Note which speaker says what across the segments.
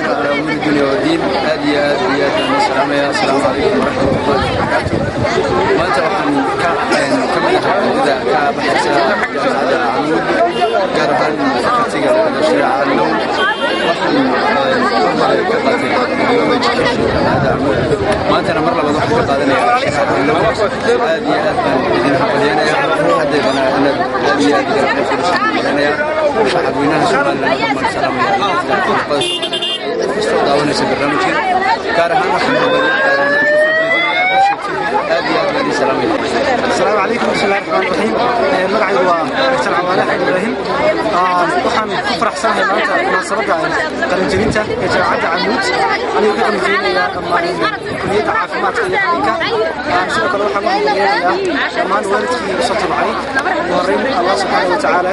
Speaker 1: على أمور الدنيا والدين. هذه السلام عليكم ورحمة الله وبركاته. وأنت وحن كمدة كبحث هذا عمود جربان كتيجا الشريعة النوم وحن هذا عمود ما أنت مرة بروح قادني النوم هذه إذا حبينا يا حد أنا هذه أنا شعبنا سؤال السلام
Speaker 2: السلام عليكم بسم الله الرحمن الرحيم. مقعي هو دكتور عوالة حيد إبراهيم. waxaan ku faraxsanahay maanta munaasabada qalinjebinta ee jaamacadda Camuud anigoo ka qalinjebinaya dhammaan kulliyadda caafimaadka iyo qalliinka. sidoo kale waxaan u hambalyeeyaa dhammaan waalidkii u soo tabcay ugu horreyn Allah subxaanahu wa tacaala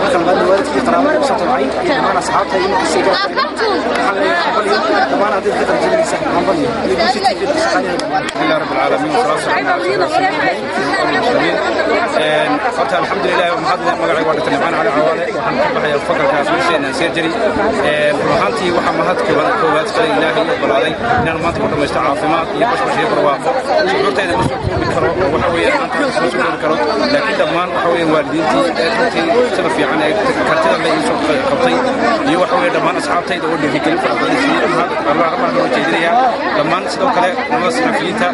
Speaker 2: marka labaadna waalidkii qaraabada u soo tabcay iyo dhammaan asxaabta iyo markii waxaan leeyahay hambalyo dhammaan ardayda ka qalinjebinaysa hambalyo iyo bulshada iyo shaqaalaha
Speaker 3: alhamdulillah rabbil alamin horta alxamdulilah waxaan magacay waa dhaqan macaan cali cawaale waxaan ka baxayaa fakalkaas meesheena surgery ruuxantii waxa mahad koowaad kale ilaahay u balaaday inaan maanta ku dhamaysto caafimaad iyo bashbash iyo barwaaqo shucuurtayda ma soo koobi karo waxa weeyaan maanta ma soo koobi karo laakiin dhammaan waxa weeyaan waalidiintii runtii sida fiican ee kartida la ii soo qabtay iyo waxa weeyaan dhammaan asxaabtayda oo dhiirigelin fara badan siiyay mahad Allah loo jeedinaya dhammaan sidoo kale nabad saxafiyiinta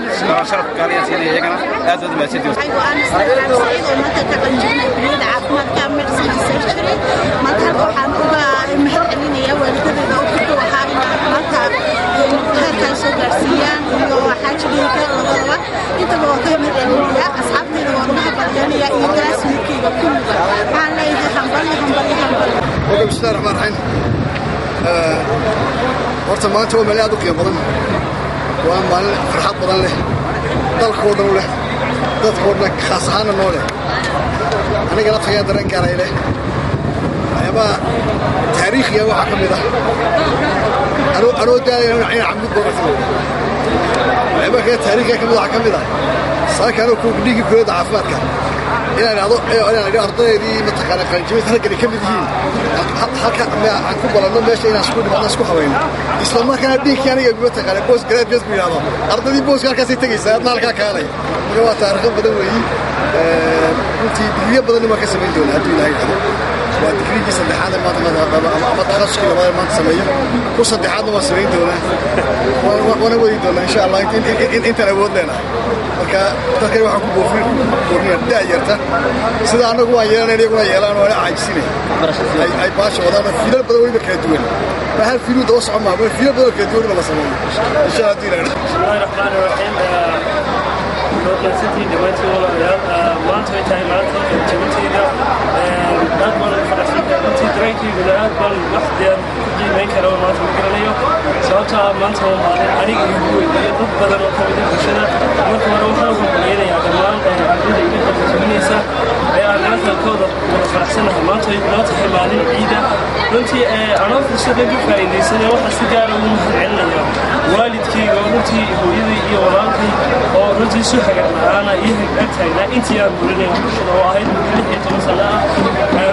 Speaker 3: sharaf gaaliya siinaya iyagana aad u mahadsantihiin
Speaker 4: بسم الله الرحمن الرحيم. horta maanta waa maalin aad u qiimo badan waa maalin farxad badan leh dalkoo dhan leh dadkoo dhan khaas ahaana noo leh aniga laftagaa dareen gaaray leh waxyaabaha taariikhiga waxaa ka mid ah anoo daalaya inaan Camuud booqato waxyaabaha kale taariikhiga ka mid waxaa ka mid ah saaka anoo dhigii kulliyadda caafimaadka inaan idho ardaydii mataqaana qalinjebinta halkani ka mid yihiin halka aan ku balanno meesha inaan isku dhimaadno isku habayno isla markaana dhiigkii aniga mataqaana boos garaadgeed ku yidhaahdo ardaydii booska halkaasay tegaysaa adna halkaa kaalay marka waa taariikho badan weeyi runtii digriyo badanna waan ka samayn doonaa hadduu ilaahay dhahdo waa digrigii saddexaad ama takhasuskii labaad maanta sameeyo ku saddexaadna waan samayn doonaa waana wadi doonaa insha allah intaan awood leenahay marka dadkan waxaan ku boornaya da'yarta sida annagu waan yeelanay iyaguna yeelaan waana caajisinay ay baasha wadaan fiilal badan weliba kala duwan ma hal fiiluu daba socon maa fiilal badan kala duwan weliba la sameeyo insha allah haddii ilaahay
Speaker 5: bismillahi rahmaani rahiim وكانت دمانتي والله ما أنت هاي مالتي جبتينا أكبر فرحتي أنتي دريتي ولا أكبر واحد كذي ما يكره ما تفكرنيه سواء ما أنت هو مالي أريد يقول يطب بدل ما كان يدرس شنا ما كان روحنا وقلينا يا جماعة عندنا يجي تجميسا يا ناس الكودر فرحتنا ما أنت ما تحملين عيدا أنتي أنا في السنة دي فايدة سنة واحد سجارة ومهرعنا والدك وأنتي هو يدي ورانتي أو أنتي سحر أنا يهك أكثر أنت يا مولين واحد من مثلا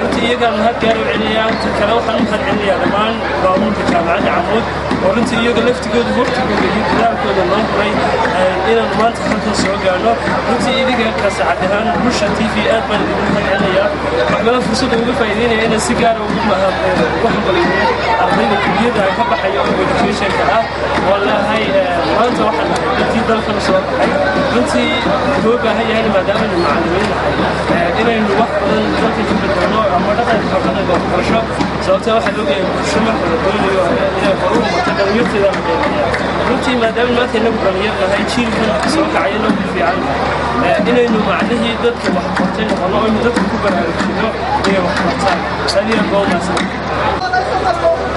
Speaker 5: رتي يقال هاد قالوا عليا تكلوا خلنا عليا لمان قانون في جامعة عمود ورتي يقال لفت جود وقت جود يقدر كل الله بري إلى ما تحط السوق قالوا رتي يقال كساعدهان مش في أدبل من عليا وحنا فرصة وقف فايدين أنا سيجارة وما واحد باليوم أخذين كبير ده كبر حياة وكل شيء كذا ولا هاي ما أنت واحد رتي ضل في السوق رتي هو بهاي يعني ما دام المعلمين إلى إنه واحد ذات الجبل أما دخل الحفلة بالفرشة سويت واحد لقي الشمر ولا إلى فروم وتدوير كذا رتي ما دام ما تنبغى يبغى هاي شيء في سوق عينه في عين إلى إنه معناه ذات وحفلتين والله إنه ذات كبر على الشيء هي وحفلتين ثانية قوم مثلا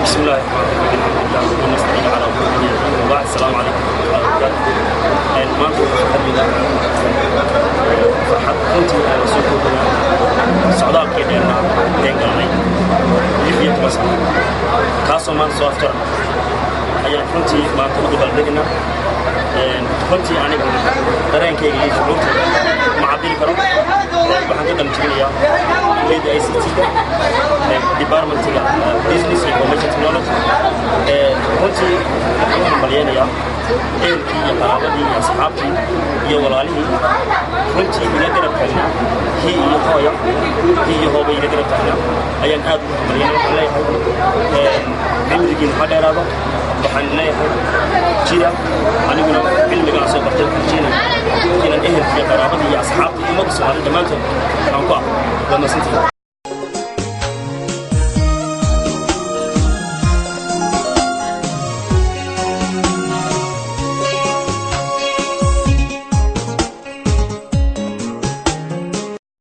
Speaker 5: بسم الله ونستعين على الله السلام عليكم ورحمة الله وبركاته ما فرحت كنت سوق سعوداء كده دينغاني يبيت مثلا كاسو من سوفتر
Speaker 6: ayaan runtii maanta u dabaaldegna runtii aniga dareenkayga iyo shucuurtayda ma cabiri karo waxaan ka damjirinayaa kulliyadda ICT-ga departmentiga business information technology runtii waxaan u hambalyaynayaa ehelkii iyo qaraabadii iyo asxaabtii iyo walaalihii runtii ila garab taagnaa hii iyo hooya hii iyo hooba ila garab taagnaa ayaan aad ugu hambalyaynaya waxaan leeyahay cimrigiina ha dheeraado waxaan leeyahay jira aniguna cilmigaan soo bartay rajeenaya inaan ehelkii qaraabadii iyo asxaabtii ummadda Soomaaliyeed dhammaantood aan ku aqoon